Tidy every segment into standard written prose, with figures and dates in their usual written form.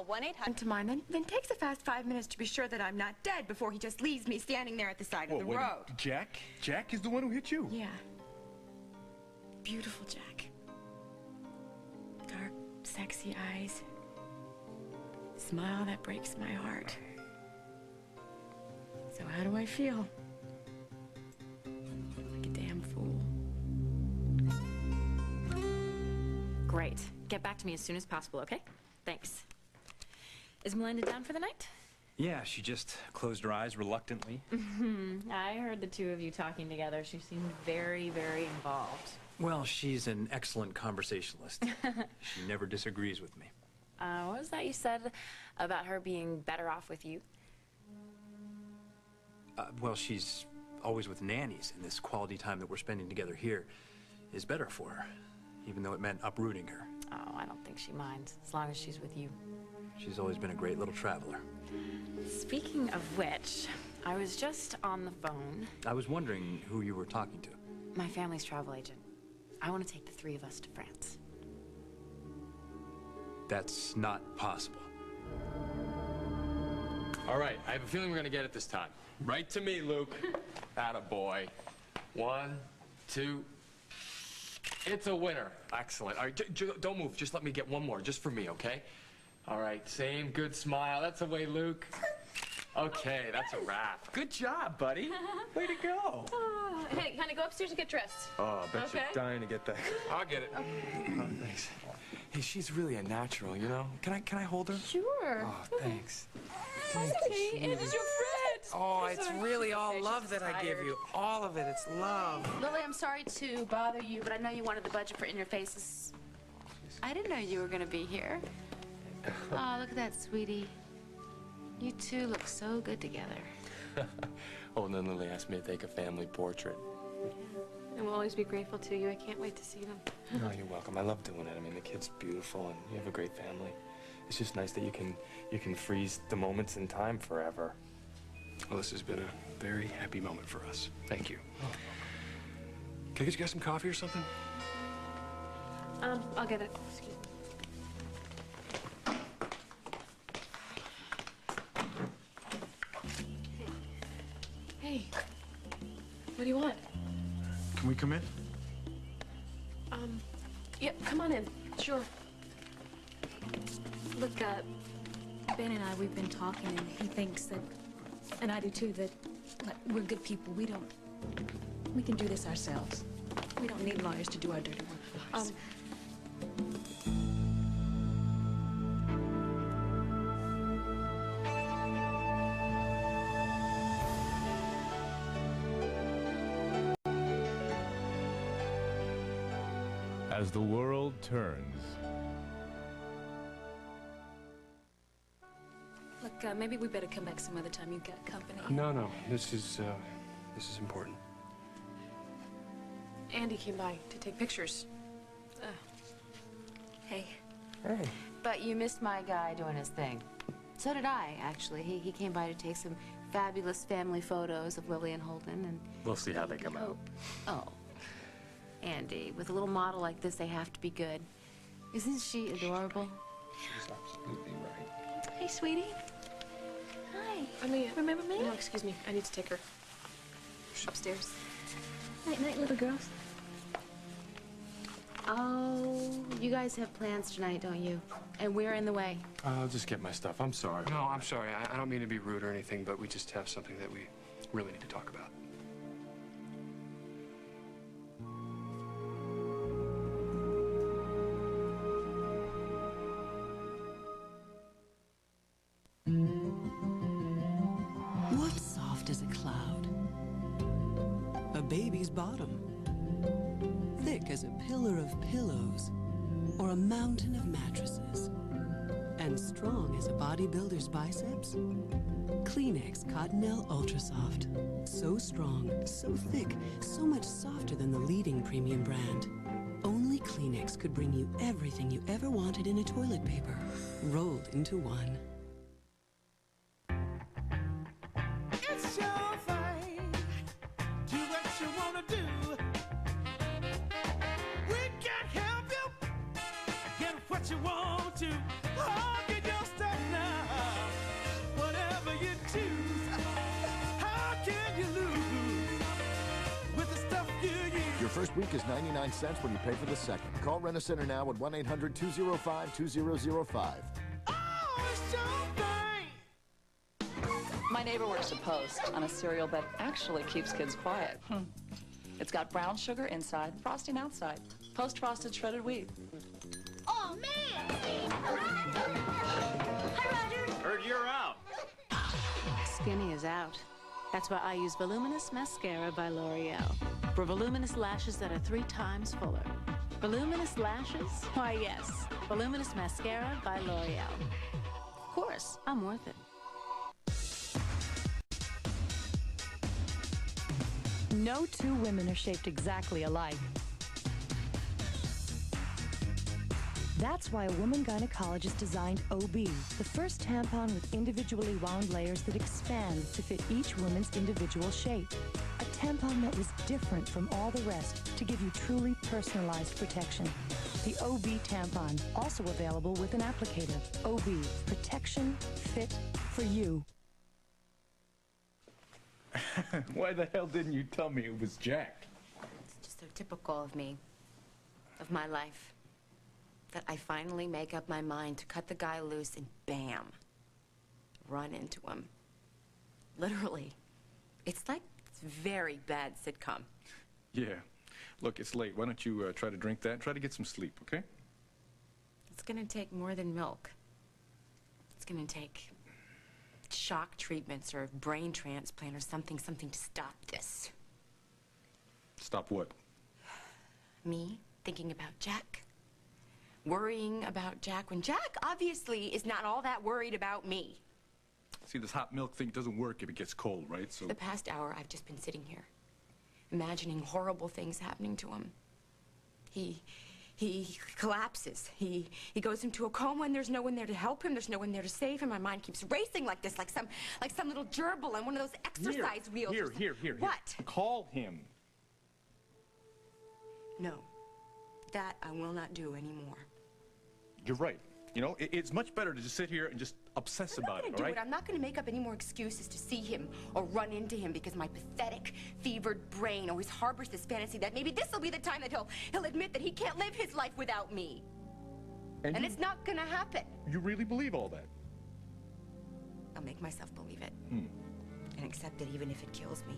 call 1-800. To mine, then takes a fast 5 minutes to be sure that I'm not dead before he just leaves me standing there at the side of the road. Jack? Jack is the one who hit you? Yeah. Beautiful Jack. Dark, sexy eyes. Smile that breaks my heart. So how do I feel? Like a damn fool. Great. Get back to me as soon as possible, okay? Thanks. Is Melinda down for the night? Yeah, she just closed her eyes reluctantly. I heard the two of you talking together. She seemed very, very involved. Well, she's an excellent conversationalist. She never disagrees with me. What was that you said about her being better off with you? Well, she's always with nannies, and this quality time that we're spending together here is better for her, even though it meant uprooting her. Oh, I don't think she minds, as long as she's with you. She's always been a great little traveler. Speaking of which, I was just on the phone. I was wondering who you were talking to. My family's travel agent. I want to take the three of us to France. That's not possible. All right, I have a feeling we're gonna get it this time. Right to me, Luke. Attaboy. 1, 2. It's a winner. Excellent. All right, don't move. Just let me get one more, just for me, okay? All right, same good smile. That's the way, Luke. Okay, that's a wrap. Good job, buddy. Way to go. Hey, honey, go upstairs and get dressed. Oh, I bet Okay. you're dying to get that. I'll get it. Oh, thanks. Hey, she's really a natural, you know? Can I hold her? Sure. Oh, thanks. Okay, and it is your friend. Oh, it's really all love that I give you. All of it. It's love. Lily, I'm sorry to bother you, but I know you wanted the budget for In Your Faces. I didn't know you were going to be here. Oh, look at that, sweetie. You two look so good together. Oh, and then Lily asked me to take a family portrait. And we'll always be grateful to you. I can't wait to see them. Oh, you're welcome. I love doing it. I mean, the kid's beautiful, and you have a great family. It's just nice that you can freeze the moments in time forever. Well, this has been a very happy moment for us. Thank you. Can I get you guys some coffee or something? I'll get it. Excuse me. Hey, what do you want? Can we come in? Yeah, come on in. Sure. Look, Ben and I, we've been talking, and he thinks that, and I do too, that we're good people. We can do this ourselves. We don't need lawyers to do our dirty work for us. As the world turns. Look, maybe we better come back some other time. You've got company. No. This is important. Andy came by to take pictures. Hey. Hey. But you missed my guy doing his thing. So did I, actually. He came by to take some fabulous family photos of Lily and Holden, and... We'll see how they come out. Oh. Andy, with a little model like this, they have to be good. Isn't she adorable? She's absolutely right. Hey, sweetie. Hi. Remember me? No, excuse me. I need to take her upstairs. Night, little girls. Oh, you guys have plans tonight, don't you? And we're in the way. I'll just get my stuff. I'm sorry. No, I'm sorry. I don't mean to be rude or anything, but we just have something that we really need to talk about. What's soft as a cloud? A baby's bottom. Thick as a pillar of pillows, or a mountain of mattresses. And strong as a bodybuilder's biceps? Kleenex Cottonelle Ultra Soft. So strong, so thick, so much softer than the leading premium brand. Only Kleenex could bring you everything you ever wanted in a toilet paper, rolled into one. It's your thing. Do what you want to do. We can help you get what you want to. Oh, get your stuff first week is 99 cents when you pay for the second. Call Rent-A-Center now at 1-800-205-2005. My neighbor works a Post on a cereal that actually keeps kids quiet. It's got brown sugar inside, frosting outside. Post frosted shredded wheat. Oh, man! Hi, Roger. Heard you're out. Skinny is out. That's why I use Voluminous Mascara by L'Oreal. For voluminous lashes that are 3 times fuller. Voluminous lashes? Why, yes. Voluminous Mascara by L'Oreal. Of course, I'm worth it. No two women are shaped exactly alike. That's why a woman gynecologist designed OB, the first tampon with individually wound layers that expand to fit each woman's individual shape. A tampon that was different from all the rest to give you truly personalized protection. The OB tampon, also available with an applicator. OB, protection fit for you. Why the hell didn't you tell me it was Jack? It's just so typical of me, of my life, that I finally make up my mind to cut the guy loose and bam, run into him. Literally. It's like it's very bad sitcom. Yeah. Look, it's late. Why don't you try to drink that and try to get some sleep, okay? It's gonna take more than milk. It's gonna take shock treatments or brain transplant or something to stop this. Stop what? Me thinking about Jack. Worrying about Jack when Jack obviously is not all that worried about me. See, this hot milk thing doesn't work if it gets cold, right? So The past hour, I've just been sitting here, imagining horrible things happening to him. He collapses. He goes into a coma and there's no one there to help him. There's no one there to save him. My mind keeps racing like this, like some little gerbil on one of those exercise wheels. Here. What? Call him. No, that I will not do anymore. You're right. You know, it's much better to just sit here and just obsess about it, all right? I'm not going to make up any more excuses to see him or run into him because my pathetic, fevered brain always harbors this fantasy that maybe this will be the time that he'll admit that he can't live his life without me. And it's not going to happen. You really believe all that? I'll make myself believe it. And accept it even if it kills me.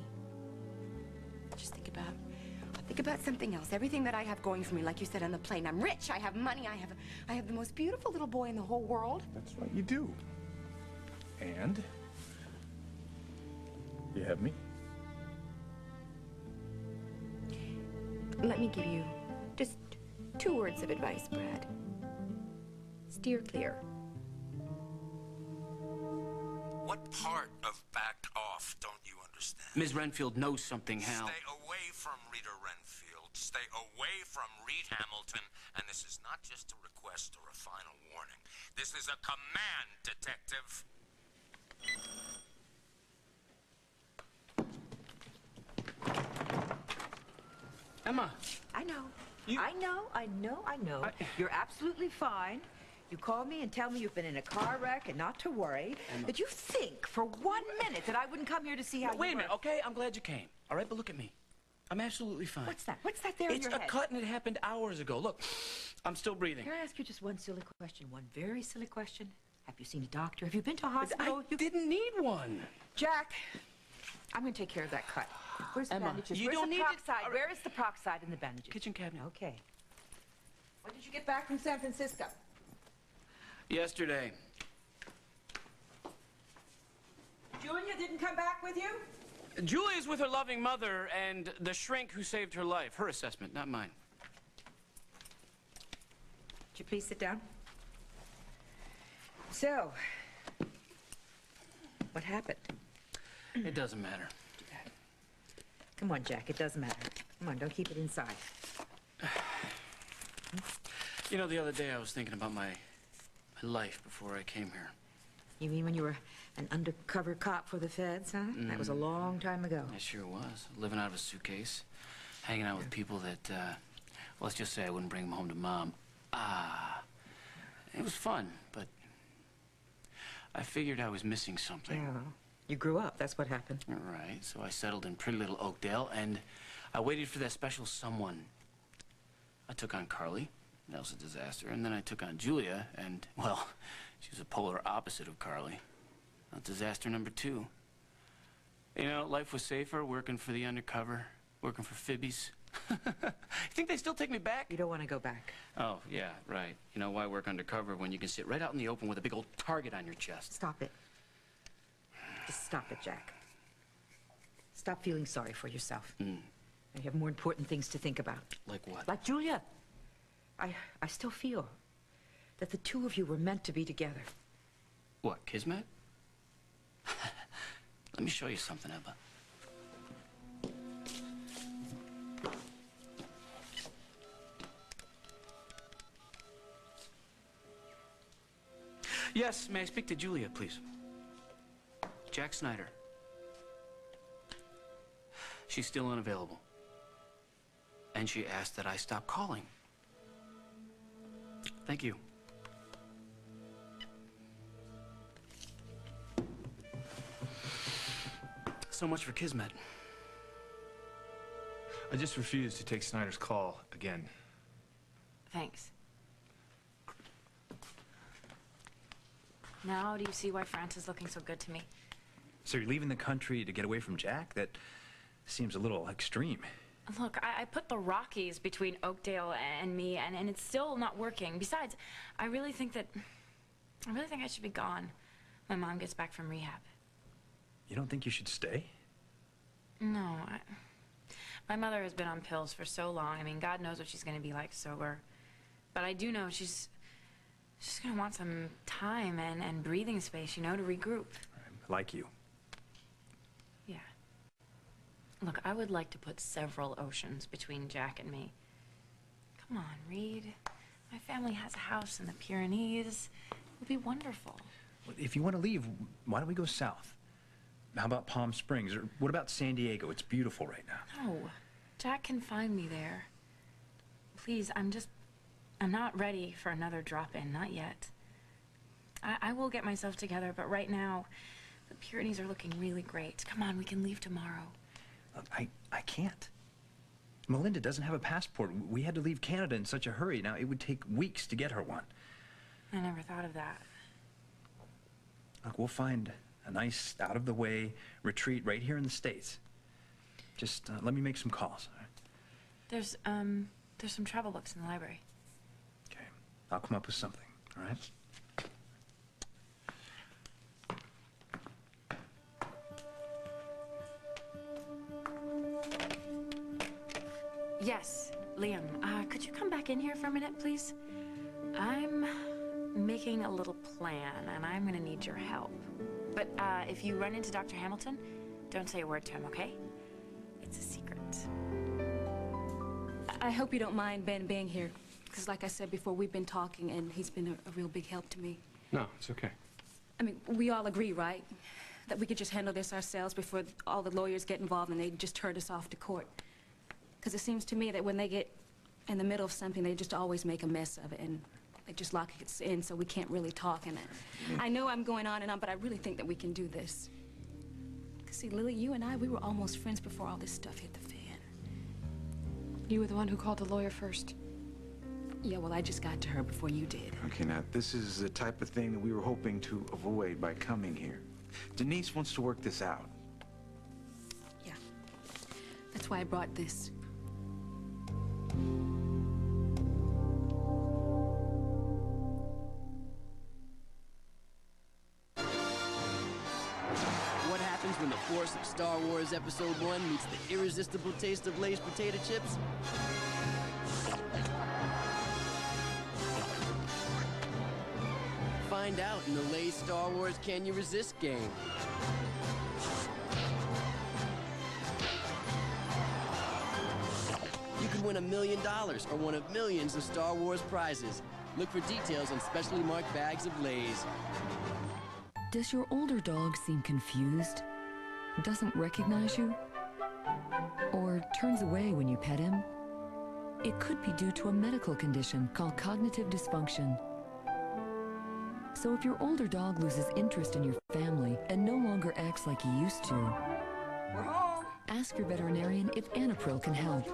Just think about something else. Everything that I have going for me, like you said on the plane. I'm rich, I have money, I have the most beautiful little boy in the whole world. That's right, you do. And you have me. Let me give you just 2 words of advice, Brad. Steer clear. What part of backed off don't you understand? Ms. Renfield knows something, Hal. Stay away from Rita Renfield. Stay away from Reed Hamilton. And this is not just a request or a final warning. This is a command, detective. Emma. I know. I know. You're absolutely fine. You call me and tell me you've been in a car wreck and not to worry. Emma. Did you think for 1 minute that I wouldn't come here to see how you Wait a were? minute, okay? I'm glad you came. All right, but look at me. I'm absolutely fine. What's that? What's that there in It's your a head? cut and it happened hours ago. Look, I'm still breathing. Can I ask you just one silly question? One very silly question? Have you seen a doctor? Have you been to a hospital? I didn't need one. Jack, I'm going to take care of that cut. Where's the Emma, bandages? you Where's don't the need to- peroxide? Where is the peroxide in the bandages? Kitchen cabinet. Okay. When did you get back from San Francisco? Yesterday. Julia didn't come back with you? Julia's with her loving mother and the shrink who saved her life. Her assessment, not mine. Would you please sit down? So, what happened? It doesn't matter. Come on, Jack, it doesn't matter. Come on, don't keep it inside. You know, the other day I was thinking about my life before I came here. You mean when you were an undercover cop for the feds, huh? That was a long time ago. It sure was. Living out of a suitcase, hanging out with people that, well, let's just say I wouldn't bring them home to Mom. It was fun, but I figured I was missing something. Yeah, you grew up, that's what happened. Right, so I settled in pretty little Oakdale, and I waited for that special someone. I took on Carly. That was a disaster. And then I took on Julia, and, well, she was a polar opposite of Carly. Disaster number 2. You know, life was safer working for the undercover, working for Fibbies. You think they still take me back? You don't want to go back. Oh, yeah, right. You know, why work undercover when you can sit right out in the open with a big old target on your chest? Stop it. Just stop it, Jack. Stop feeling sorry for yourself. You have more important things to think about. Like what? Like Julia. I still feel that the two of you were meant to be together. What, Kismet? Let me show you something, Ebba. Yes, may I speak to Julia, please? Jack Snyder. She's still unavailable. And she asked that I stop calling. Thank you. So much for Kismet. I just refuse to take Snyder's call again. Thanks. Now do you see why France is looking so good to me? So you're leaving the country to get away from Jack? That seems a little extreme. Look, I put the Rockies between Oakdale and me, and it's still not working. Besides, I really think I should be gone when Mom gets back from rehab. You don't think you should stay? No, my mother has been on pills for so long. I mean, God knows what she's going to be like sober. But I do know she's going to want some time and breathing space, you know, to regroup. Like you. Yeah. Look, I would like to put several oceans between Jack and me. Come on, Reed. My family has a house in the Pyrenees. It would be wonderful. Well, if you want to leave, why don't we go south? How about Palm Springs? Or what about San Diego? It's beautiful right now. No. Jack can find me there. Please, I'm not ready for another drop-in. Not yet. I will get myself together, but right now, the Pyrenees are looking really great. Come on, we can leave tomorrow. Look, I can't. Melinda doesn't have a passport. We had to leave Canada in such a hurry. Now, it would take weeks to get her one. I never thought of that. Look, we'll find a nice, out-of-the-way retreat right here in the States. Just let me make some calls. All right? There's some travel books in the library. Okay. I'll come up with something, all right? Yes, Liam, could you come back in here for a minute, please? I'm making a little plan, and I'm gonna need your help. But if you run into Dr. Hamilton, don't say a word to him, okay? It's a secret. I hope you don't mind Ben being here, because like I said before, we've been talking, and he's been a real big help to me. No, it's okay. I mean, we all agree, right? That we could just handle this ourselves before all the lawyers get involved and they just herd us off to court. Because it seems to me that when they get in the middle of something, they just always make a mess of it, and they just lock us in so we can't really talk. And I know I'm going on and on, but I really think that we can do this. Because see, Lily, you and I, we were almost friends before all this stuff hit the fan. You were the one who called the lawyer first. Yeah, well, I just got to her before you did. Okay, now, this is the type of thing that we were hoping to avoid by coming here. Denise wants to work this out. Yeah. That's why I brought this. What happens when the force of Star Wars Episode 1 meets the irresistible taste of Lay's potato chips? Find out in the Lay's Star Wars Can You Resist game. You could win $1 million or one of millions of Star Wars prizes. Look for details on specially marked bags of Lay's. Does your older dog seem confused? Doesn't recognize you? Or turns away when you pet him? It could be due to a medical condition called cognitive dysfunction. So if your older dog loses interest in your family and no longer acts like he used to, We're home. ask your veterinarian if Anapril can help.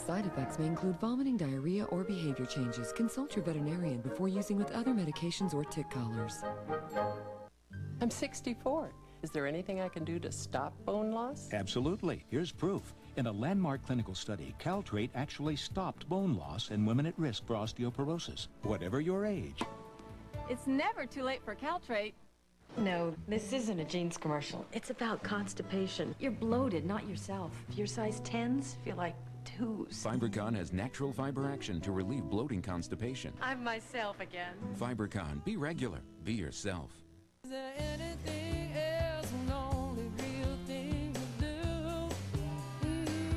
Side effects may include vomiting, diarrhea, or behavior changes. Consult your veterinarian before using with other medications or tick collars. I'm 64. Is there anything I can do to stop bone loss? Absolutely. Here's proof. In a landmark clinical study, Caltrate actually stopped bone loss in women at risk for osteoporosis, whatever your age. It's never too late for Caltrate. No, this isn't a jeans commercial. It's about constipation. You're bloated, not yourself. If you're size 10s, feel like 2s. FiberCon has natural fiber action to relieve bloating constipation. I'm myself again. FiberCon, be regular, be yourself. Is there anything else, an only real thing to do?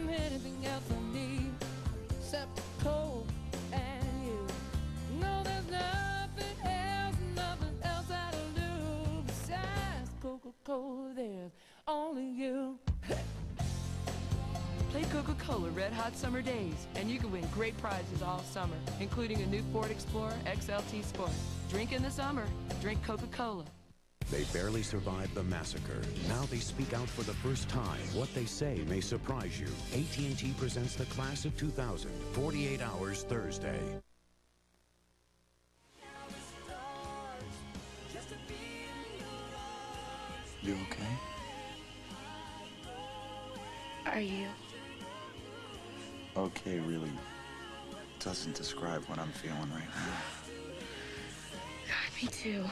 Anything else I need except cold and you? No, there's nothing else that'll do besides Coca-Cola. There's only you. Play Coca-Cola Red Hot Summer Days, and you can win great prizes all summer, including a new Ford Explorer XLT Sport. Drink in the summer. Drink Coca-Cola. They barely survived the massacre. Now they speak out for the first time. What they say may surprise you. AT&T presents the Class of 2000, 48 Hours Thursday. You okay? Are you? Okay really doesn't describe what I'm feeling right now. God, me too.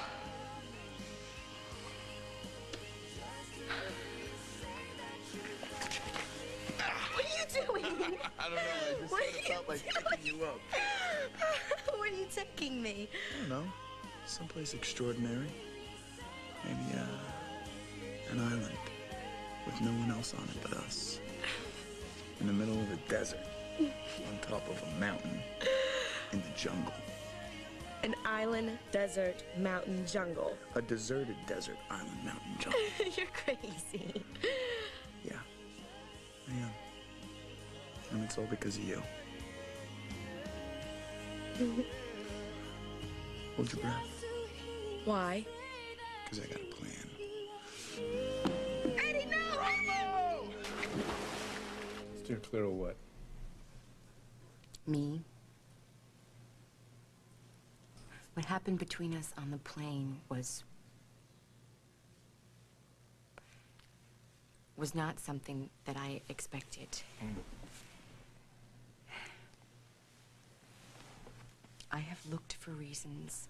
What are you doing? I don't know, I just What sort of are felt like you picking you up. Where are you taking me? I don't know, someplace extraordinary. Maybe, an island with no one else on it but us. In the middle of a desert, on top of a mountain, in the jungle. An island, desert, mountain, jungle. A deserted desert, island, mountain, jungle. You're crazy. Yeah, I am. And it's all because of you. Hold your breath. Why? Because I got a plan. Eddie, no! Steer clear of what? Me? What happened between us on the plane was not something that I expected. I have looked for reasons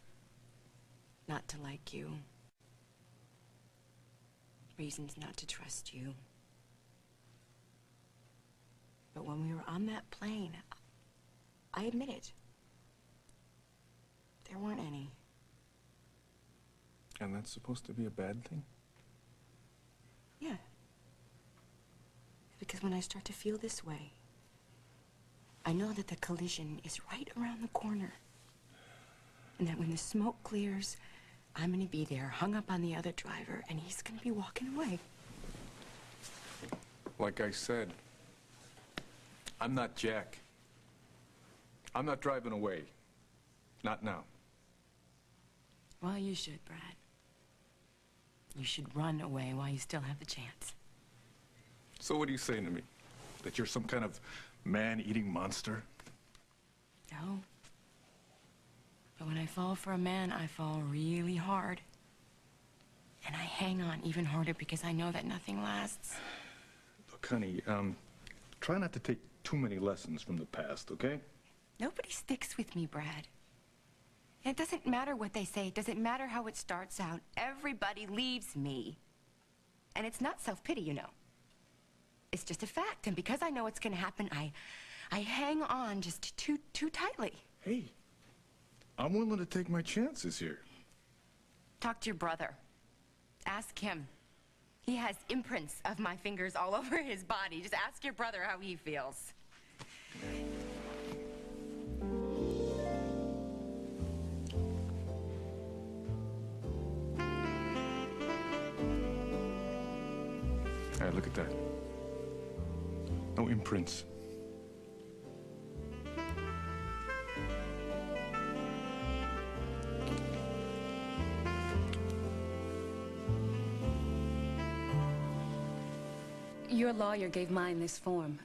not to like you. Reasons not to trust you. But when we were on that plane, I admit it. There weren't any. And that's supposed to be a bad thing? Yeah. Because when I start to feel this way, I know that the collision is right around the corner. And that when the smoke clears, I'm gonna be there, hung up on the other driver, and he's gonna be walking away. Like I said, I'm not Jack. I'm not driving away. Not now. Well, you should, Brad. You should run away while you still have the chance. So what are you saying to me? That you're some kind of man-eating monster? No. But when I fall for a man, I fall really hard. And I hang on even harder because I know that nothing lasts. Look, honey, try not to take too many lessons from the past, okay? Nobody sticks with me, Brad. It doesn't matter what they say. It doesn't matter how it starts out. Everybody leaves me. And it's not self-pity, you know. It's just a fact. And because I know it's gonna happen, I hang on just too tightly. Hey, I'm willing to take my chances here. Talk to your brother. Ask him. He has imprints of my fingers all over his body. Just ask your brother how he feels. Hey, look at that. No imprints. Your lawyer gave mine this form.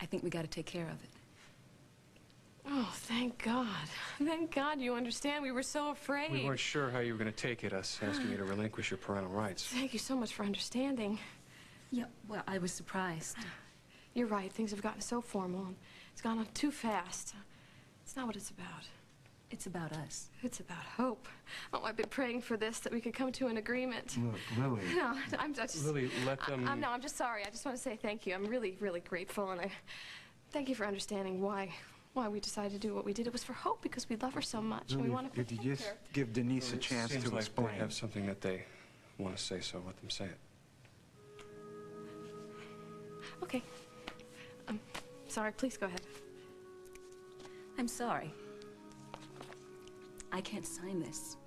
I think we got to take care of it. Oh, thank God. Thank God you understand. We were so afraid. We weren't sure how you were going to take it, us asking you to relinquish your parental rights. Thank you so much for understanding. Yeah, well, I was surprised. You're right. Things have gotten so formal. And it's gone on too fast. It's not what it's about. It's about us. It's about hope. Oh, I've been praying for this, that we could come to an agreement. Look, Lily. No, I'm just... Lily, let them... No, I'm just sorry. I just want to say thank you. I'm really, really grateful, and I thank you for understanding why we decided to do what we did. It was for Hope, because we love her so much, and we want to protect Did you just her. give Denise a chance Seems to like explain? they have something that they want to say, so let them say it. Okay. Sorry, please go ahead. I'm sorry. I can't sign this.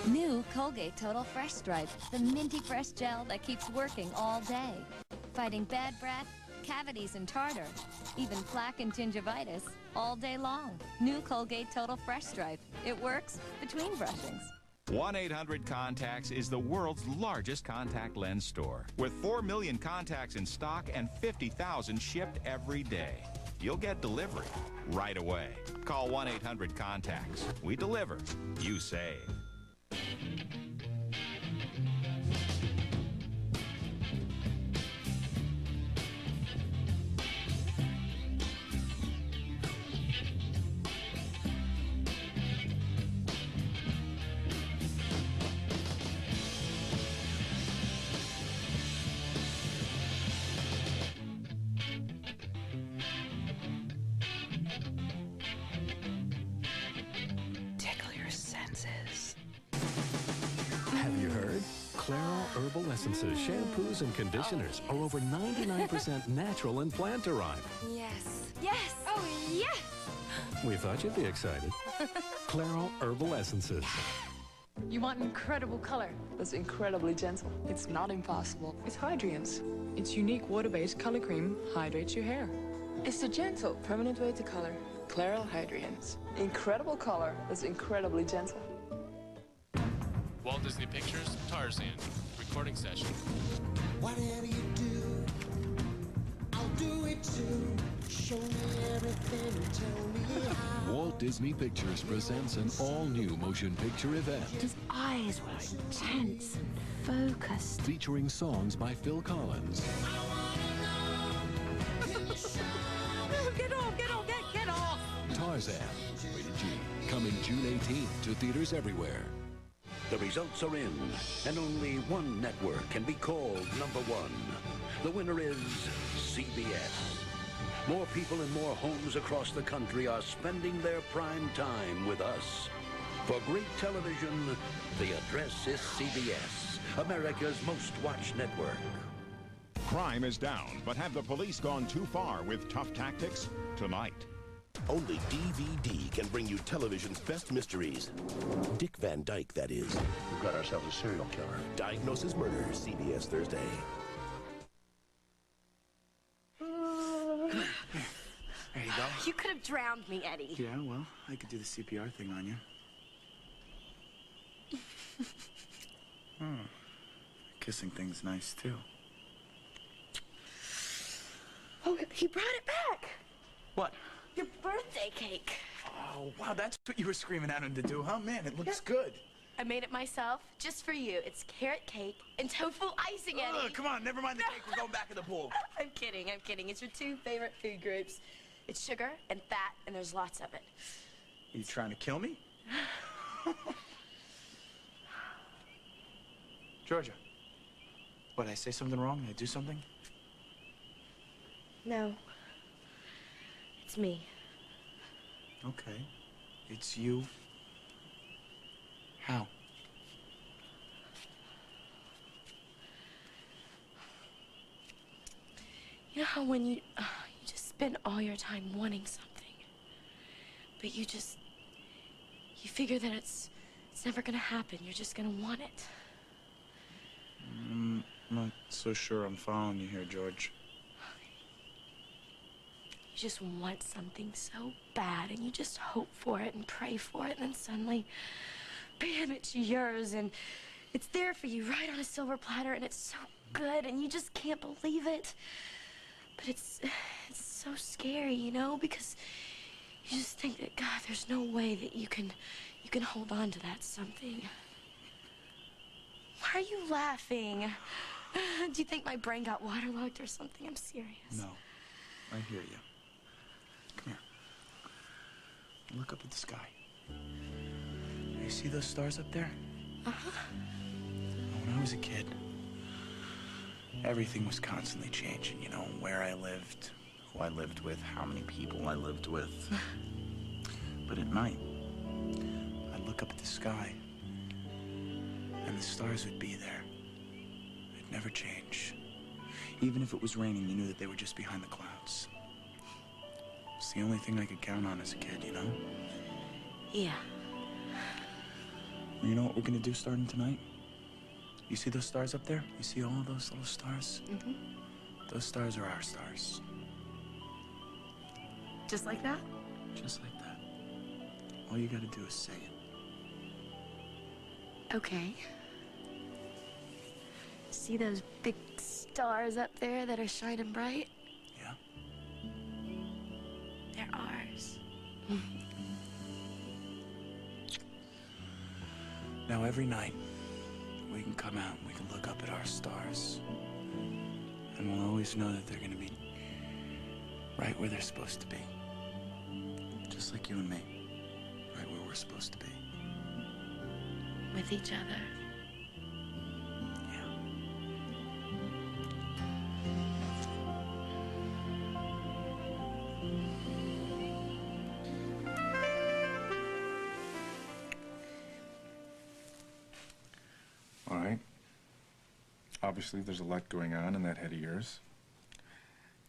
New Colgate Total Fresh Stripe, the minty fresh gel that keeps working all day. Fighting bad breath, cavities and tartar, even plaque and gingivitis all day long. New Colgate Total Fresh Stripe. It works between brushings. 1-800-CONTACTS is the world's largest contact lens store, with 4 million contacts in stock and 50,000 shipped every day. You'll get delivery right away. Call 1-800-CONTACTS. We deliver. You save. Tickle your senses. Have you heard? Clairol Herbal Essences, shampoos, and conditioners are over 99% natural and plant-derived. Yes. Yes. Oh, yes. We thought you'd be excited. Clairol Herbal Essences. You want incredible color that's incredibly gentle. It's not impossible. It's Hydrience. Its unique water-based color cream hydrates your hair. It's the gentle, permanent way to color. Clairol Hydrience. Incredible color that's incredibly gentle. Walt Disney Pictures, Tarzan. Recording session. Whatever you do, I'll do it too. Show me everything and tell me how. Walt Disney Pictures presents an all-new motion picture event His eyes were intense and focused. featuring songs by Phil Collins, Get off, get off, get off. Tarzan, rated G, coming June 18th to theaters everywhere. The results are in, and only one network can be called number one. The winner is CBS. More people in more homes across the country are spending their prime time with us. For great television, the address is CBS, America's most watched network. Crime is down, but have the police gone too far with tough tactics? Tonight. Only DVD can bring you television's best mysteries. Dick Van Dyke, that is. We've got ourselves a serial killer. Diagnosis Murder, CBS Thursday. There you go. You could have drowned me, Eddie. Yeah, well, I could do the CPR thing on you. Oh, kissing thing's nice, too. Oh, he brought it back. What? Your birthday cake. Oh, wow, that's what you were screaming at him to do, huh? Man, it looks good. I made it myself, just for you. It's carrot cake and tofu icing, Eddie. Ugh, come on, never mind the cake. We're going back in the pool. I'm kidding, I'm kidding. It's your two favorite food groups. It's sugar and fat, and there's lots of it. You trying to kill me? Georgia. What, did I say something wrong? Did I do something? No. It's me. Okay. It's you. How? You know how when you just spend all your time wanting something, but you figure that it's never gonna happen. You're just gonna want it. I'm not so sure I'm following you here, George. You just want something so bad, and you just hope for it and pray for it, and then suddenly, bam, it's yours, and it's there for you right on a silver platter, and it's so good, and you just can't believe it. But it's so scary, you know, because you just think that, God, there's no way that you can hold on to that something. Why are you laughing? Do you think my brain got waterlogged or something? I'm serious. No, I hear you. Come here. Look up at the sky. You see those stars up there? Uh-huh. When I was a kid, everything was constantly changing, you know, where I lived, who I lived with, how many people I lived with. But at night, I'd look up at the sky, and the stars would be there. They'd never change. Even if it was raining, you knew that they were just behind the clouds. It's the only thing I could count on as a kid, you know? Yeah. You know what we're gonna do starting tonight? You see those stars up there? You see all those little stars? Mm-hmm. Those stars are our stars. Just like that? Just like that. All you gotta do is say it. Okay. See those big stars up there that are shining bright? Yeah. They're ours. Now every night, we can come out and we can look up at our stars. And we'll always know that they're gonna be right where they're supposed to be. Just like you and me. Right where we're supposed to be. With each other. All right. Obviously, there's a lot going on in that head of yours.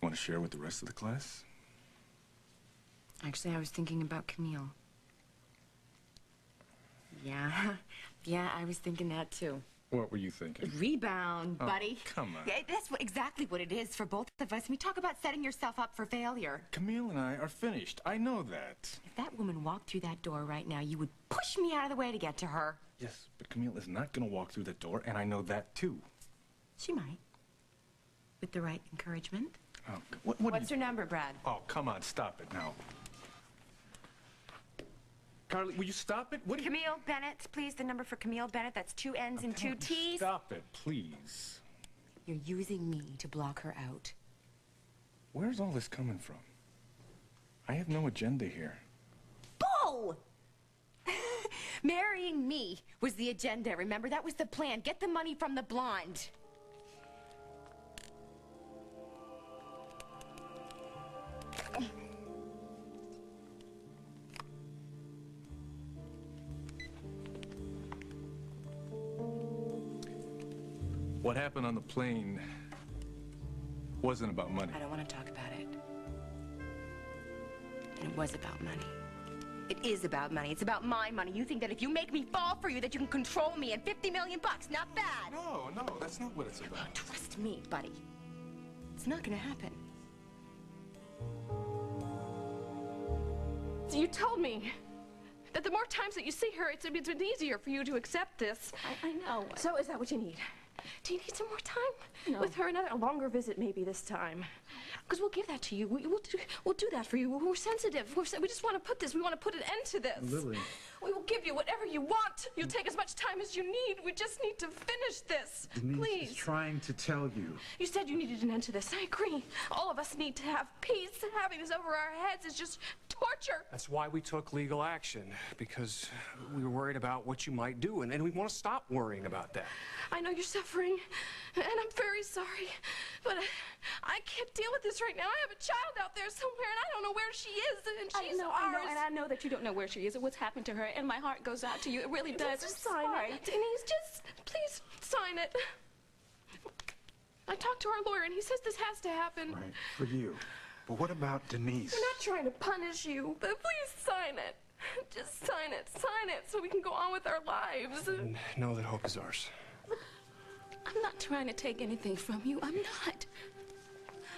Want to share with the rest of the class? Actually, I was thinking about Camille. Yeah. Yeah, I was thinking that too. What were you thinking? Rebound, Oh, buddy. come on. Yeah, that's exactly what it is for both of us. We talk about setting yourself up for failure. Camille and I are finished. I know that. If that woman walked through that door right now, you would push me out of the way to get to her. Yes, but Camille is not going to walk through that door, and I know that too. She might. With the right encouragement. Oh, what's her number, Brad? Oh, come on, stop it now. Carly, will you stop it? Camille Bennett, please. The number for Camille Bennett. That's 2 N's and 2 T's. Stop it, please. You're using me to block her out. Where's all this coming from? I have no agenda here. Bull! Marrying me was the agenda, remember? That was the plan. Get the money from the blonde. What happened on the plane wasn't about money. I don't want to talk about it. And it was about money. It is about money. It's about my money. You think that if you make me fall for you, that you can control me and 50 million bucks. Not bad. No, that's not what it's about. Trust me, buddy. It's not gonna happen. So you told me that the more times that you see her, it's been easier for you to accept this. I know. So is that what you need? Do you need some more time No. with her? A longer visit maybe this time. Because we'll give that to you. We'll do that for you. We're sensitive. We just want to we want to put an end to this. Lily. We will give you whatever you want. You'll take as much time as you need. We just need to finish this. Denise Please. is trying to tell you. You said you needed an end to this. I agree. All of us need to have peace. Having this over our heads is just torture. That's why we took legal action, because we were worried about what you might do, and we want to stop worrying about that. I know you're suffering, and I'm very sorry, but I can't deal with this right now. I have a child out there somewhere, and I don't know where she is, and she's ours. And I know that you don't know where she is or what's happened to her, and my heart goes out to you. It really does. Just I'm sign sorry. it. Denise, just please sign it. I talked to our lawyer, and he says this has to happen. Right, for you. But what about Denise? We're not trying to punish you, but please sign it. Just sign it, so we can go on with our lives. And know that hope is ours. I'm not trying to take anything from you. I'm not.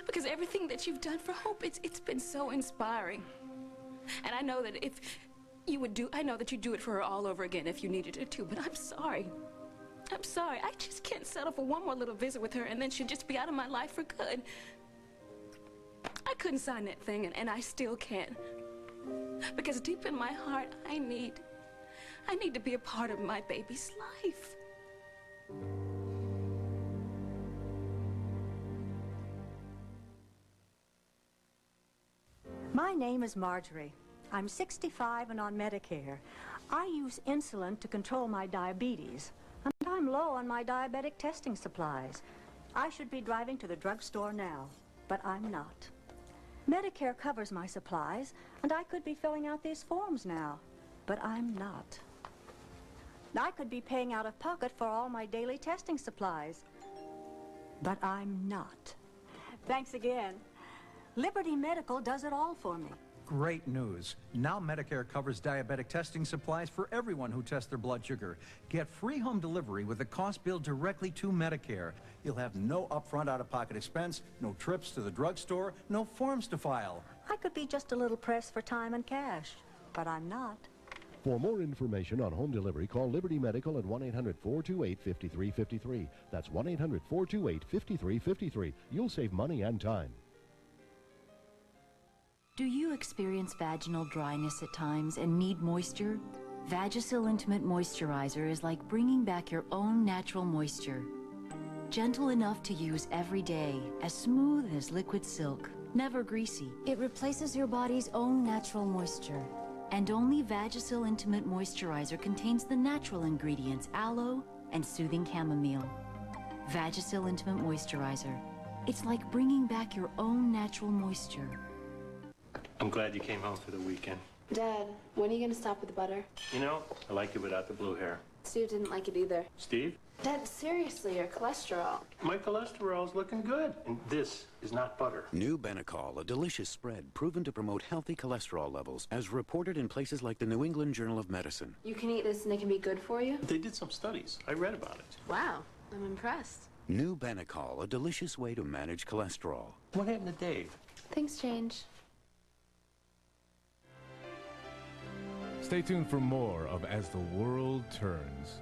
because everything that you've done for Hope, it's been so inspiring. And I know that if you would do, I know that you'd do it for her all over again if you needed it to, but I'm sorry. I'm sorry. I just can't settle for one more little visit with her and then she'd just be out of my life for good. I couldn't sign that thing, and I still can't. Because deep in my heart, I need to be a part of my baby's life. My name is Marjorie. I'm 65 and on Medicare. I use insulin to control my diabetes, and I'm low on my diabetic testing supplies. I should be driving to the drugstore now, but I'm not. Medicare covers my supplies, and I could be filling out these forms now, but I'm not. I could be paying out of pocket for all my daily testing supplies, but I'm not. Thanks again. Liberty Medical does it all for me. Great news. Now Medicare covers diabetic testing supplies for everyone who tests their blood sugar. Get free home delivery with the cost billed directly to Medicare. You'll have no upfront out-of-pocket expense, no trips to the drugstore, no forms to file. I could be just a little pressed for time and cash, but I'm not. For more information on home delivery, call Liberty Medical at 1-800-428-5353. That's 1-800-428-5353. You'll save money and time. Do you experience vaginal dryness at times and need moisture? Vagisil Intimate Moisturizer is like bringing back your own natural moisture. Gentle enough to use every day, as smooth as liquid silk, never greasy. It replaces your body's own natural moisture. And only Vagisil Intimate Moisturizer contains the natural ingredients aloe and soothing chamomile. Vagisil Intimate Moisturizer. It's like bringing back your own natural moisture. I'm glad you came home for the weekend. Dad, when are you going to stop with the butter? You know, I liked it without the blue hair. Steve didn't like it either. Steve? Dad, seriously, your cholesterol. My cholesterol's looking good. And this is not butter. New Benecol, a delicious spread proven to promote healthy cholesterol levels, as reported in places like the New England Journal of Medicine. You can eat this and it can be good for you? They did some studies. I read about it. Wow, I'm impressed. New Benecol, a delicious way to manage cholesterol. What happened to Dave? Things change. Stay tuned for more of As the World Turns.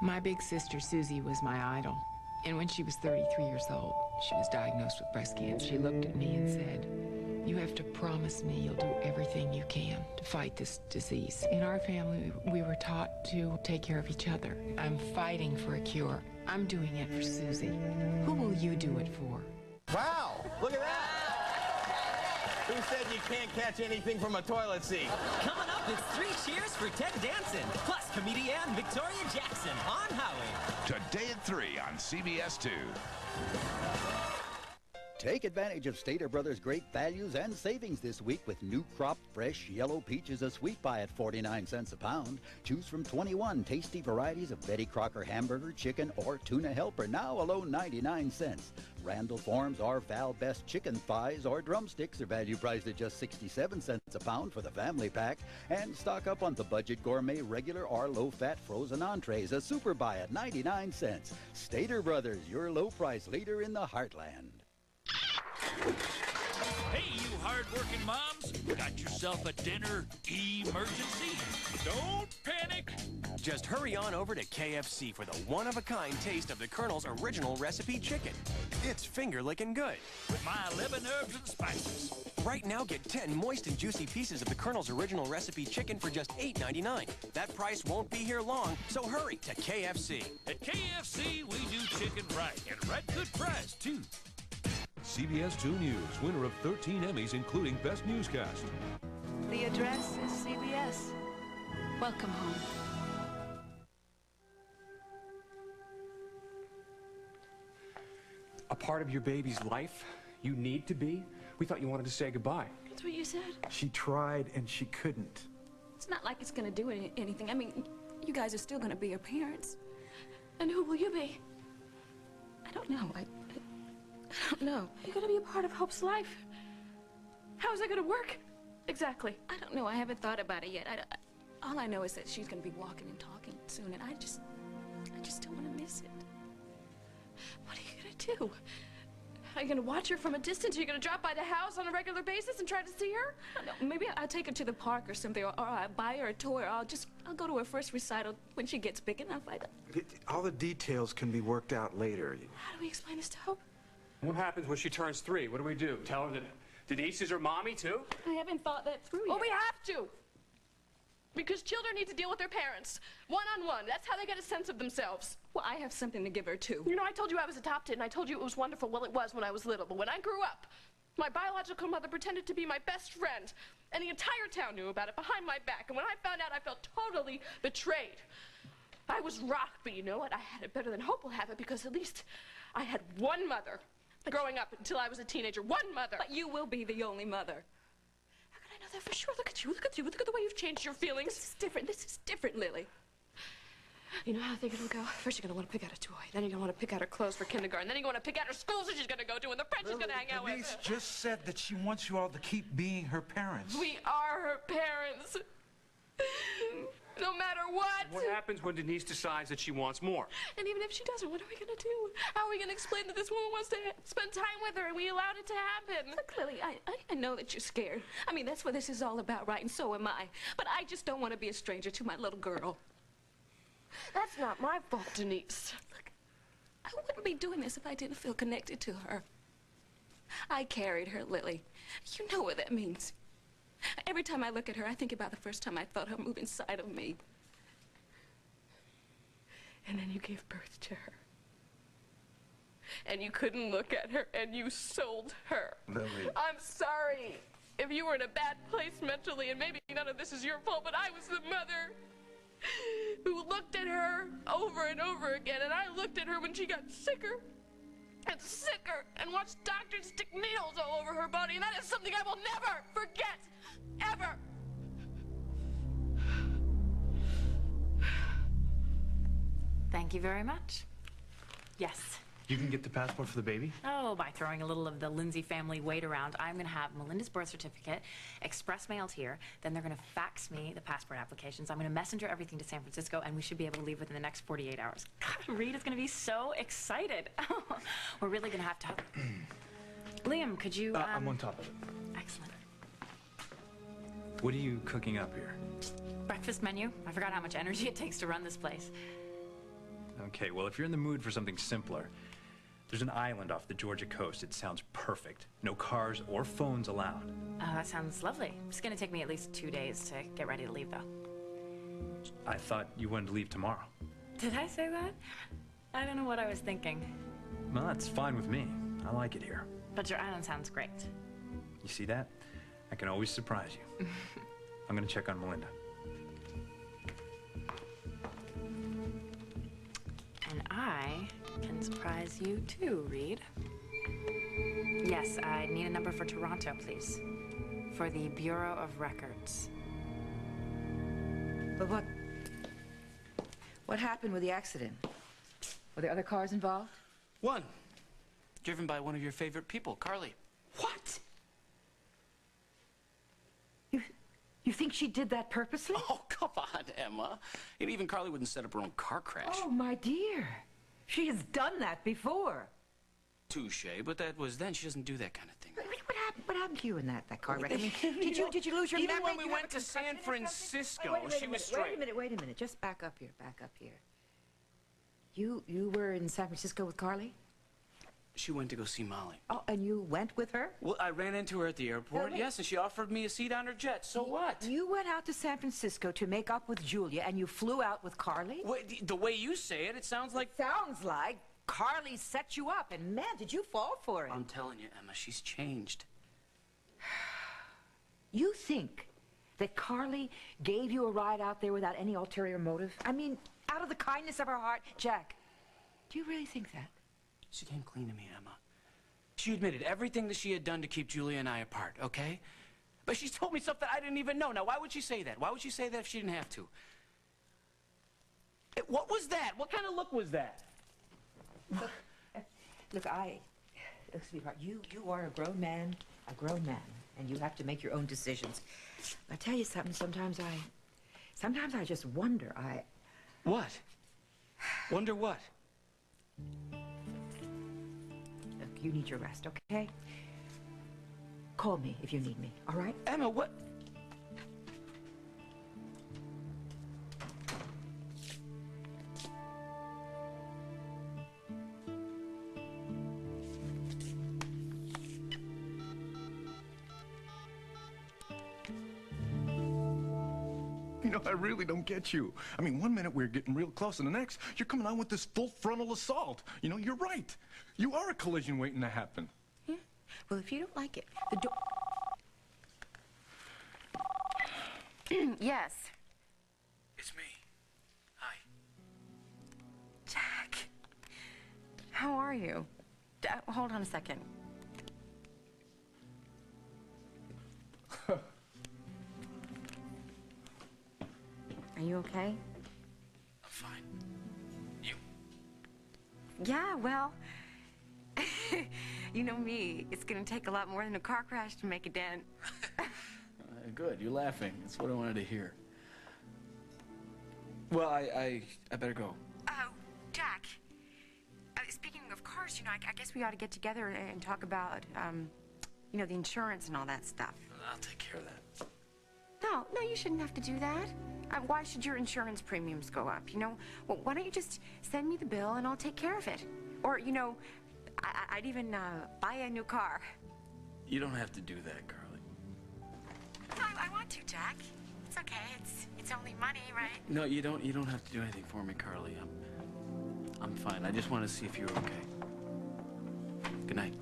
My big sister, Susie, was my idol. And when she was 33 years old, she was diagnosed with breast cancer. She looked at me and said, "You have to promise me you'll do everything you can to fight this disease." In our family, we were taught to take care of each other. I'm fighting for a cure. I'm doing it for Susie. Who will you do it for? Wow, look at that. Who said you can't catch anything from a toilet seat? Coming up, it's 3 cheers for Ted Danson, plus comedian Victoria Jackson on Howie. Today at 3 on CBS 2. Take advantage of Stater Brothers' great values and savings this week with new crop fresh yellow peaches a sweet buy at 49 cents a pound. Choose from 21 tasty varieties of Betty Crocker hamburger, chicken, or tuna helper, now a low 99 cents. Randall Farms or Val Best chicken thighs or drumsticks are value priced at just 67 cents a pound for the family pack. And stock up on the budget gourmet regular or low-fat frozen entrees, a super buy at 99 cents. Stater Brothers, your low price leader in the heartland. Hey, you hard-working moms, got yourself a dinner emergency? Don't panic. Just hurry on over to KFC for the one-of-a-kind taste of the Colonel's original recipe chicken. It's finger-licking good. With my 11 herbs and spices. Right now, get 10 moist and juicy pieces of the Colonel's original recipe chicken for just $8.99. That price won't be here long, so hurry to KFC. At KFC, we do chicken right, and right good price, too. CBS 2 News, winner of 13 Emmys, including Best Newscast. The address is CBS. Welcome home. A part of your baby's life? You need to be? We thought you wanted to say goodbye. That's what you said. She tried and she couldn't. It's not like it's gonna do anything. I mean, you guys are still gonna be her parents. And who will you be? I don't know. I don't know. You're gonna be a part of Hope's life. How is that gonna work? Exactly. I don't know. I haven't thought about it yet. All I know is that she's gonna be walking and talking soon, and I just don't want to miss it. do? Are you going to watch her from a distance? Are you going to drop by the house on a regular basis and try to see her? No, maybe I'll take her to the park or something, or I'll buy her a toy, or I'll go to her first recital when she gets big enough. All the details can be worked out later. How do we explain this to Hope? What happens when she turns 3? What do we do? Tell her that Denise is her mommy, too? I haven't thought that through yet. Well, we have to. Because children need to deal with their parents. One-on-one. That's how they get a sense of themselves. Well, I have something to give her, too. You know, I told you I was adopted, and I told you it was wonderful. Well, it was when I was little. But when I grew up, my biological mother pretended to be my best friend. And the entire town knew about it behind my back. And when I found out, I felt totally betrayed. I was rocked, but you know what? I had it better than Hope will have it, because at least I had one mother growing up until I was a teenager. One mother. But you will be the only mother. I know that for sure. Look at you, look at you. Look at the way you've changed your feelings. This is different, Lily. You know how I think it'll go? First, you're going to want to pick out a toy. Then you're going to want to pick out her clothes for kindergarten. Then you're going to pick out her schools that she's going to go to and the friends she's going to hang out with. Denise just said that she wants you all to keep being her parents. We are her parents. No matter what. What happens when Denise decides that she wants more? And even if she doesn't, what are we going to do? How are we going to explain that this woman wants to spend time with her and we allowed it to happen? Look, Lily, I know that you're scared. I mean, that's what this is all about, right? And so am I. But I just don't want to be a stranger to my little girl. That's not my fault, Denise. Look, I wouldn't be doing this if I didn't feel connected to her. I carried her, Lily. You know what that means. Every time I look at her, I think about the first time I felt her move inside of me. And then you gave birth to her. And you couldn't look at her, and you sold her. Lily. I'm sorry if you were in a bad place mentally, and maybe none of this is your fault, but I was the mother who looked at her over and over again, and I looked at her when she got sicker and sicker and watched doctors stick needles all over her body, and that is something I will never forget, ever. Thank you very much. Yes. You can get the passport for the baby? Oh, by throwing a little of the Lindsay family weight around, I'm going to have Melinda's birth certificate express mailed here. Then they're going to fax me the passport applications. I'm going to messenger everything to San Francisco, and we should be able to leave within the next 48 hours. God, Reed is going to be so excited. We're really going to have to... Liam, could you... I'm on top of it. Excellent. What are you cooking up here? Breakfast menu. I forgot how much energy it takes to run this place. Okay, well, if you're in the mood for something simpler, there's an island off the Georgia coast. It sounds perfect. No cars or phones allowed. Oh, that sounds lovely. It's going to take me at least 2 days to get ready to leave, though. I thought you wanted to leave tomorrow. Did I say that? I don't know what I was thinking. Well, that's fine with me. I like it here. But your island sounds great. You see that? I can always surprise you. I'm going to check on Melinda. And I can surprise you too, Reed. Yes, I need a number for Toronto, please. For the Bureau of Records. But what happened with the accident? Were there other cars involved? One. Driven by one of your favorite people, Carly. What? You think she did that purposely? Oh, come on, Emma. And even Carly wouldn't set up her own car crash. Oh, my dear. She has done that before. Touche, but that was then. She doesn't do that kind of thing. What happened to you in that car wreck? I mean, did you lose your even memory? when we went to San Francisco, she was straight. straight. Wait a minute. Just back up here. You were in San Francisco with Carly? She went to go see Molly. Oh, and you went with her? Well, I ran into her at the airport, wait. yes, and she offered me a seat on her jet. So what? You went out to San Francisco to make up with Julia, and you flew out with Carly? Wait, the way you say it, it sounds like... Sounds like Carly set you up, and man, did you fall for it. I'm telling you, Emma, she's changed. You think that Carly gave you a ride out there without any ulterior motive? I mean, out of the kindness of her heart? Jack, do you really think that? She came clean to me, Emma. She admitted everything that she had done to keep Julia and I apart, okay? But she's told me stuff that I didn't even know. Now, why would she say that? Why would she say that if she didn't have to? What was that? What kind of look was that? Look, sweetheart, you are a grown man, and you have to make your own decisions. I tell you something, sometimes I just wonder, What? Wonder what? you need your rest, okay? Call me if you need me, all right? Emma, what? You know, I really don't get you. I mean, one minute we're getting real close, and the next, you're coming on with this full frontal assault. You know, you're right. You are a collision waiting to happen. Yeah. Well, if you don't like it, the door... Yes. It's me. Hi. Jack. How are you? Hold on a second. Are you okay? I'm fine. You? Yeah, well, you know me. It's gonna take a lot more than a car crash to make a dent. Good, you're laughing. That's what I wanted to hear. Well, I better go. Oh, Jack. Speaking of cars, you know, I guess we ought to get together and talk about, you know, the insurance and all that stuff. I'll take care of that. No, you shouldn't have to do that. Why should your insurance premiums go up? You know, well, why don't you just send me the bill and I'll take care of it? Or, you know, I'd even buy a new car. You don't have to do that, Carly. I want to, Jack. It's okay. It's only money, right? No, you don't have to do anything for me, Carly. I'm fine. I just want to see if you're okay. Good night.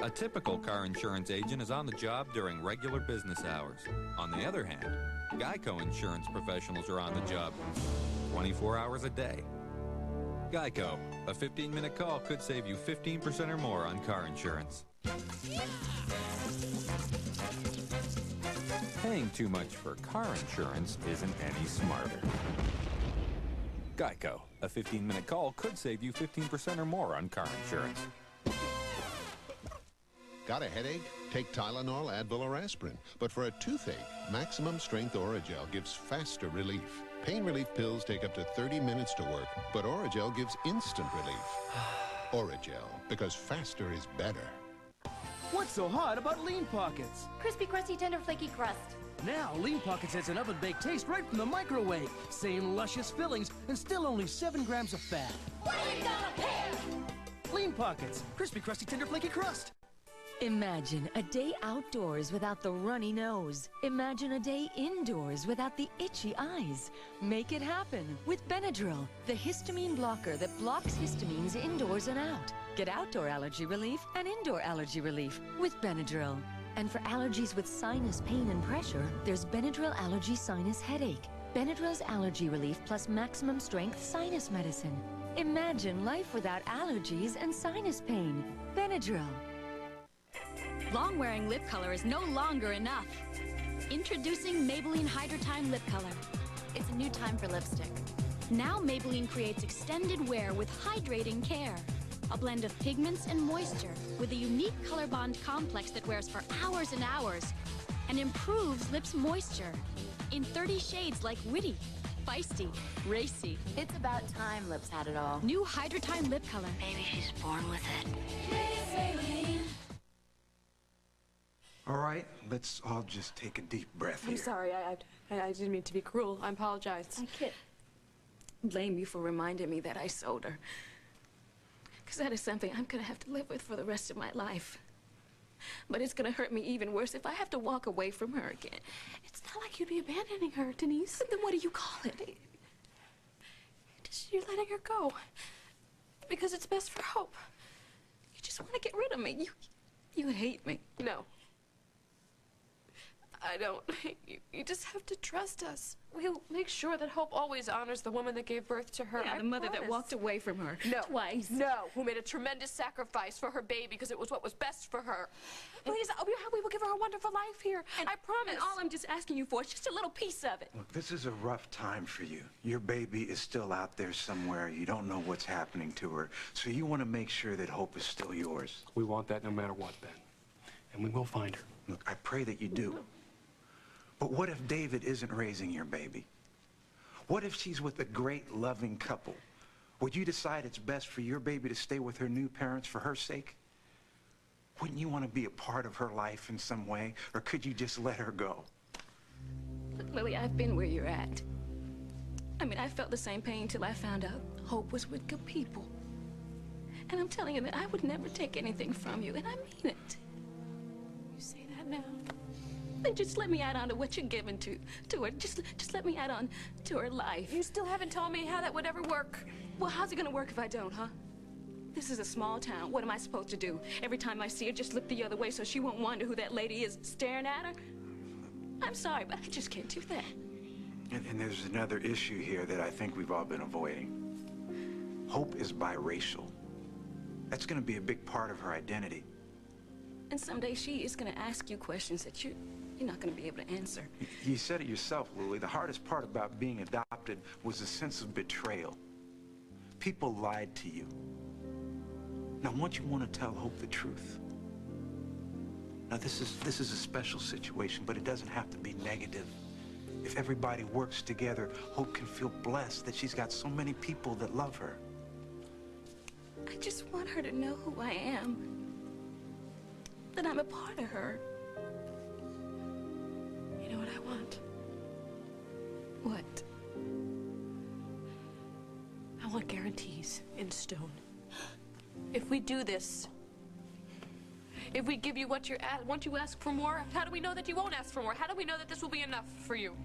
A typical car insurance agent is on the job during regular business hours. On the other hand, Geico insurance professionals are on the job 24 hours a day. Geico, a 15-minute call could save you 15% or more on car insurance. Paying too much for car insurance isn't any smarter. Geico, a 15-minute call could save you 15% or more on car insurance. Got a headache? Take Tylenol, Advil, or aspirin. But for a toothache, Maximum Strength Oragel gives faster relief. Pain relief pills take up to 30 minutes to work, but Oragel gives instant relief. Oragel, because faster is better. What's so hot about Lean Pockets? Crispy, crusty, tender, flaky crust. Now, Lean Pockets has an oven-baked taste right from the microwave. Same luscious fillings and still only 7 grams of fat. What are you gonna pick? Lean Pockets, crispy, crusty, tender, flaky crust. Imagine a day outdoors without the runny nose. Imagine a day indoors without the itchy eyes. Make it happen with Benadryl, the histamine blocker that blocks histamines indoors and out. Get outdoor allergy relief and indoor allergy relief with Benadryl. And for allergies with sinus pain and pressure, there's Benadryl Allergy Sinus Headache. Benadryl's allergy relief plus maximum strength sinus medicine. Imagine life without allergies and sinus pain. Benadryl. Long-wearing lip color is no longer enough. Introducing Maybelline Hydra Time Lip Color. It's a new time for lipstick. Now Maybelline creates extended wear with hydrating care. A blend of pigments and moisture with a unique color bond complex that wears for hours and hours and improves lips moisture in 30 shades like witty, feisty, racy. It's about time lips had it all. New Hydra Time Lip Color. Maybe she's born with it. All right, let's all just take a deep breath here. I'm sorry. I didn't mean to be cruel. I apologize. I can't blame you for reminding me that I sold her. Because that is something I'm going to have to live with for the rest of my life. But it's going to hurt me even worse if I have to walk away from her again. It's not like you'd be abandoning her, Denise. But then what do you call it? Just you're letting her go. Because it's best for Hope. You just want to get rid of me. You hate me. No. I don't. You just have to trust us. We'll make sure that Hope always honors the woman that gave birth to her. Yeah, the mother that walked away from her. No. Twice. No, who made a tremendous sacrifice for her baby because it was what was best for her. Please, we will give her a wonderful life here. I promise. And all I'm just asking you for is just a little piece of it. Look, this is a rough time for you. Your baby is still out there somewhere. You don't know what's happening to her. So you want to make sure that Hope is still yours. We want that no matter what, Ben. And we will find her. Look, I pray that you do. But what if David isn't raising your baby? What if she's with a great, loving couple? Would you decide it's best for your baby to stay with her new parents for her sake? Wouldn't you want to be a part of her life in some way? Or could you just let her go? Look, Lily, I've been where you're at. I mean, I felt the same pain till I found out Hope was with good people. And I'm telling you that I would never take anything from you, and I mean it. You say that now? Then just let me add on to what you're giving to her. Just let me add on to her life. You still haven't told me how that would ever work. Well, how's it gonna work if I don't, huh? This is a small town. What am I supposed to do? Every time I see her, just look the other way so she won't wonder who that lady is staring at her? I'm sorry, but I just can't do that. And there's another issue here that I think we've all been avoiding. Hope is biracial. That's going to be a big part of her identity. And someday she is gonna ask you questions that you're not gonna be able to answer. You said it yourself, Lily. The hardest part about being adopted was the sense of betrayal. People lied to you. Now, won't you want to tell Hope the truth? Now, this is a special situation, but it doesn't have to be negative. If everybody works together, Hope can feel blessed that she's got so many people that love her. I just want her to know who I am. That I'm a part of her. You know what I want? What? I want guarantees in stone. If we do this, if we give you what you ask for more, how do we know that you won't ask for more? How do we know that this will be enough for you?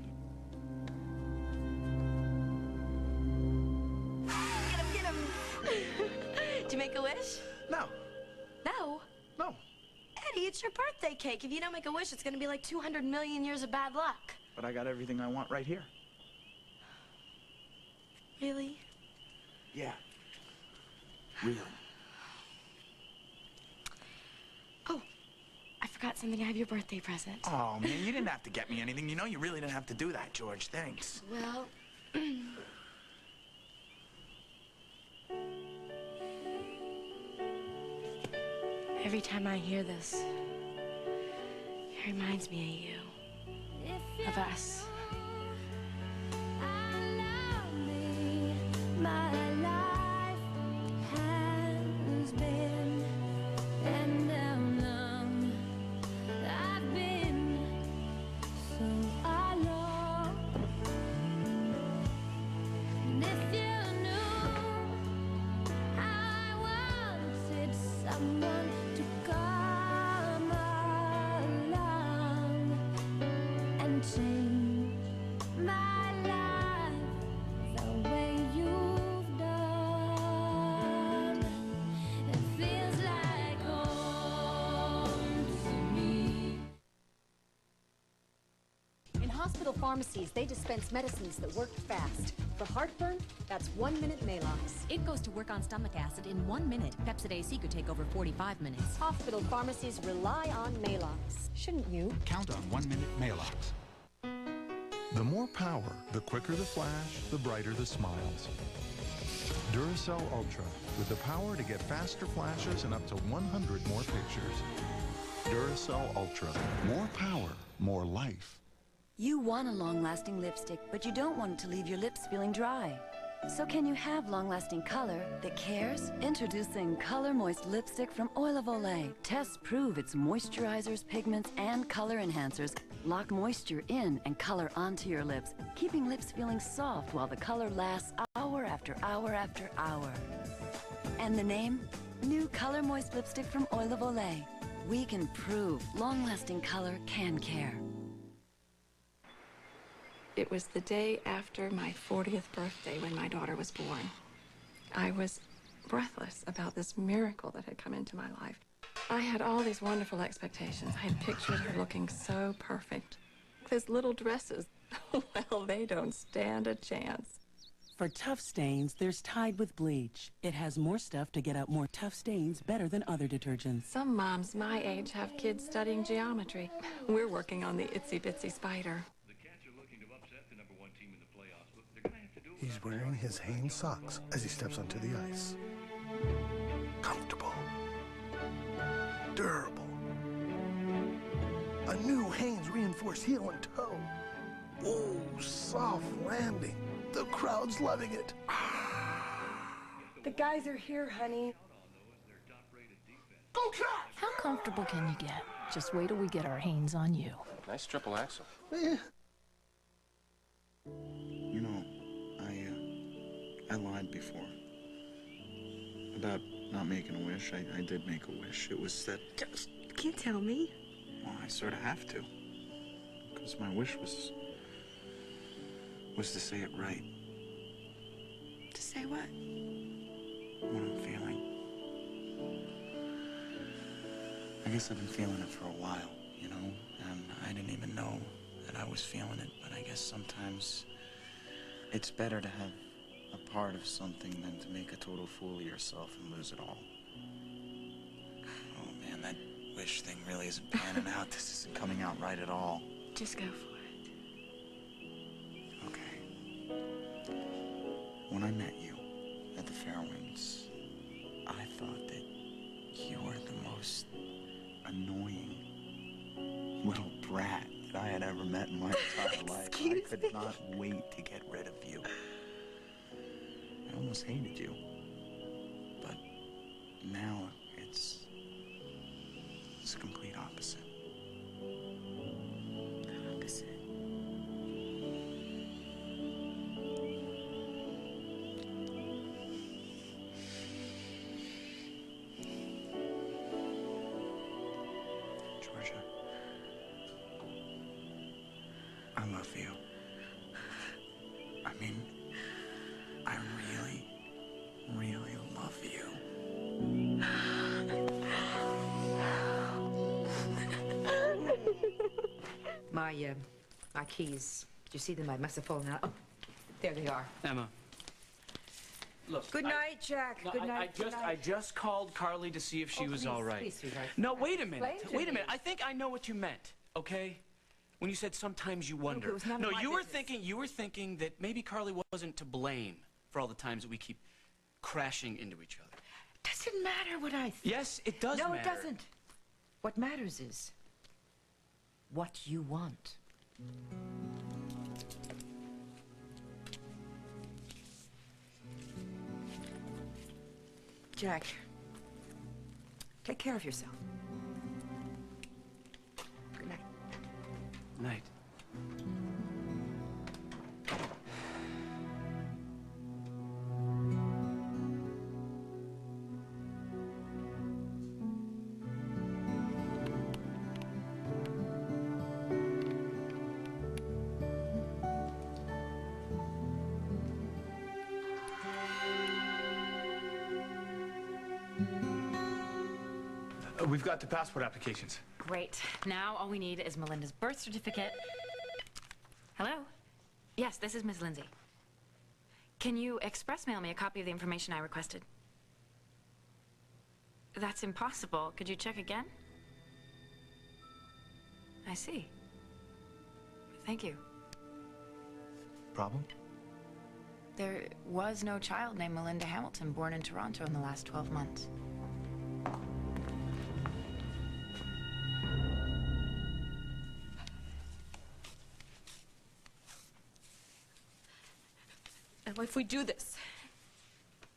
Get him! Did you make a wish? No. No? No. Eddie, it's your birthday cake. If you don't make a wish, it's gonna be like 200 million years of bad luck. But I got everything I want right here. Really? Yeah. Really. Oh, I forgot something. I have your birthday present. Oh, man, you didn't have to get me anything. You know you really didn't have to do that, George. Thanks. Well... Every time I hear this, it reminds me of you. Of us. My life has been and long. I've been so alone. And if you knew I wanted someone to come along and change my life the way you've done. It feels like home to me. In hospital pharmacies, they dispense medicines that work fast. For heartburn, that's 1-minute Malox. It goes to work on stomach acid in 1 minute. Pepsid AC could take over 45 minutes. Hospital pharmacies rely on Malox. Shouldn't you? Count on 1-minute Malox. The more power, the quicker the flash, the brighter the smiles. Duracell Ultra, with the power to get faster flashes and up to 100 more pictures. Duracell Ultra, more power, more life. You want a long-lasting lipstick, but you don't want it to leave your lips feeling dry. So can you have long-lasting color that cares? Introducing Color Moist Lipstick from Oil of Olay. Tests prove its moisturizers, pigments, and color enhancers lock moisture in and color onto your lips, keeping lips feeling soft while the color lasts hour after hour after hour. And the name? New Color Moist Lipstick from Oil of Olay. We can prove long-lasting color can care. It was the day after my 40th birthday when my daughter was born. I was breathless about this miracle that had come into my life. I had all these wonderful expectations. I had pictured her looking so perfect. his little dresses, well, they don't stand a chance. For tough stains, there's Tide with bleach. It has more stuff to get out more tough stains better than other detergents. Some moms my age have kids studying geometry. We're working on the itsy bitsy spider. He's wearing his Hanes socks as he steps onto the ice. Comfortable. Durable. A new Hanes reinforced heel and toe. Ooh, soft landing. The crowd's loving it. The guys are here, honey. Go Cats! How comfortable can you get? Just wait till we get our hands on you. Nice triple axel. Eh. You know, I lied before. About not making a wish. I did make a wish. It was that... You can't tell me. Well, I sort of have to. Because my wish was to say it right. To say what? What I'm feeling. I guess I've been feeling it for a while, you know? And I didn't even know that I was feeling it, but I guess sometimes it's better to have a part of something than to make a total fool of yourself and lose it all. Oh, man, that wish thing really isn't panning out. This isn't coming out right at all. Just go for it. Okay. When I met you at the Fairwinds, I thought that you were the most annoying little brat that I had ever met in my entire life. I could not wait to get rid of you. I almost hated you. But now it's the complete opposite. Opposite. Georgia, I love you. I mean, I really, really love you. My keys. Did you see them? I must have fallen out. Oh, there they are. Emma. Look. Good night, Jack. No, Good night. I just called Carly to see if she was please, all right. please, sweetheart. No, wait a minute. Explain to Wait a me. minute. I think I know what you meant. Okay? When you said sometimes you wonder. it was none of No, my you were business. thinking that maybe Carly wasn't to blame for all the times that we keep crashing into each other. Doesn't matter what I think. Yes, it does No, matter. it doesn't. What matters is what you want. Jack, take care of yourself. Good night. Night. We've got the passport applications. Great. Now all we need is Melinda's birth certificate. Hello? Yes, this is Ms. Lindsay. Can you express mail me a copy of the information I requested? That's impossible. Could you check again? I see. Thank you. Problem? There was no child named Melinda Hamilton born in Toronto in the last 12 months. And if we do this,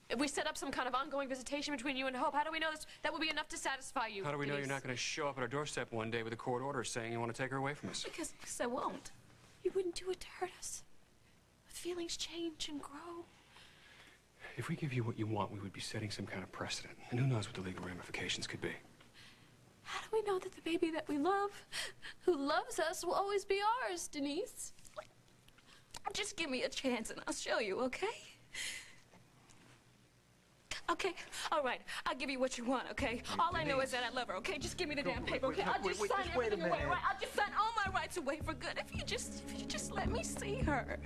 if we set up some kind of ongoing visitation between you and Hope, how do we know that would be enough to satify you? How do we know Denise? you're not going to show up at our doorstep one day with a court order saying you want to take her away from us? Because I won't. You wouldn't do it to hurt us. Feelings change and grow. If we give you what you want, we would be setting some kind of precedent. And who knows what the legal ramifications could be. How do we know that the baby that we love, who loves us, will always be ours, Denise? Just give me a chance and I'll show you, okay? I'll Okay, all right. I'll give you what you want, okay? All I know is that I love her, okay? Just give me the damn paper, okay? I'll just sign everything away, right? I'll just sign all my rights away for good if you just let me see her.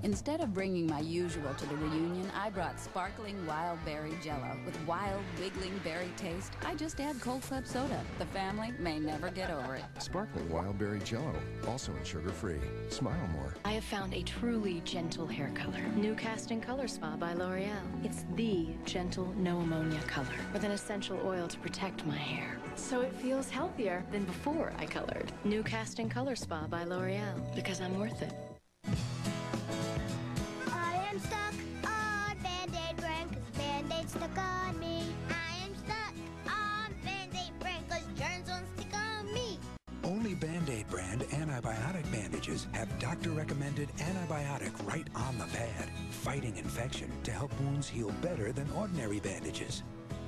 Instead of bringing my usual to the reunion, I brought sparkling wild berry jello. With wild, wiggling berry taste, I just add cold club soda. The family may never get over it. Sparkling wild berry jello, also in sugar-free. Smile more. I have found a truly gentle hair color. New Casting Color Spa by L'Oreal. It's the gentle, no ammonia color with an essential oil to protect my hair. So it feels healthier than before I colored. New Casting Color Spa by L'Oreal, because I'm worth it. I am stuck on Band-Aid brand 'cause Band-Aid stuck on me. I am stuck on Band-Aid brand 'cause germs won't stick on me. Only Band-Aid brand antibiotic bandages have doctor-recommended antibiotic right on the pad, fighting infection to help wounds heal better than ordinary bandages.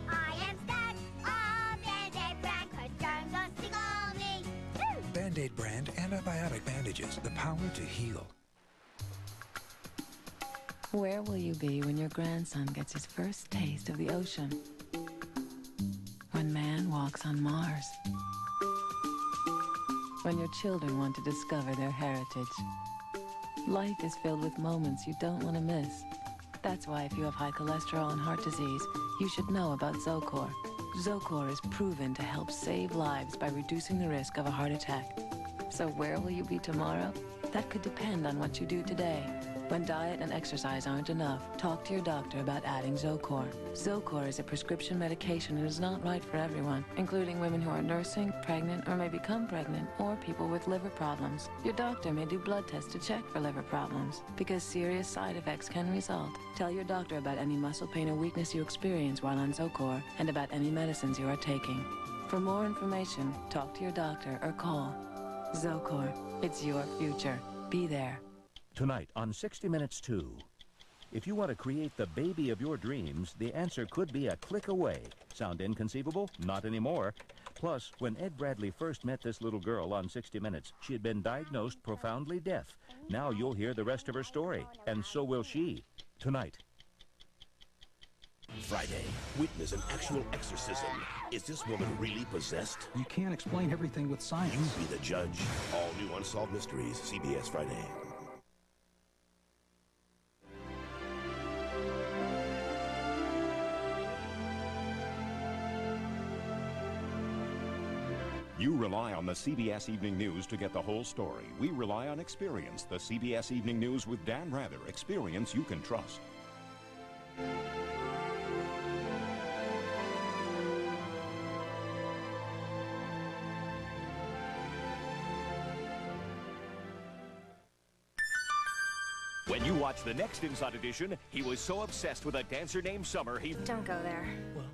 I am stuck on Band-Aid brand 'cause germs won't stick on me. Band-Aid brand antibiotic bandages, the power to heal. Where will you be when your grandson gets his first taste of the ocean? When man walks on Mars? When your children want to discover their heritage? Life is filled with moments you don't want to miss. That's why if you have high cholesterol and heart disease, you should know about Zocor. Zocor is proven to help save lives by reducing the risk of a heart attack. So where will you be tomorrow? That could depend on what you do today. When diet and exercise aren't enough, talk to your doctor about adding Zocor. Zocor is a prescription medication and is not right for everyone, including women who are nursing, pregnant, or may become pregnant, or people with liver problems. Your doctor may do blood tests to check for liver problems, because serious side effects can result. Tell your doctor about any muscle pain or weakness you experience while on Zocor, and about any medicines you are taking. For more information, talk to your doctor or call. Zocor, it's your future. Be there. Tonight on 60 Minutes 2. If you want to create the baby of your dreams, the answer could be a click away. Sound inconceivable? Not anymore. Plus, when Ed Bradley first met this little girl on 60 Minutes, she had been diagnosed profoundly deaf. Now you'll hear the rest of her story, and so will she. Tonight. Friday, witness an actual exorcism. Is this woman really possessed? You can't explain everything with science. You be the judge. All new Unsolved Mysteries, CBS Friday. You rely on the CBS Evening News to get the whole story. We rely on experience. The CBS Evening News with Dan Rather. Experience you can trust. When you watch the next Inside Edition, he was so obsessed with a dancer named Summer, he... Don't go there. Well,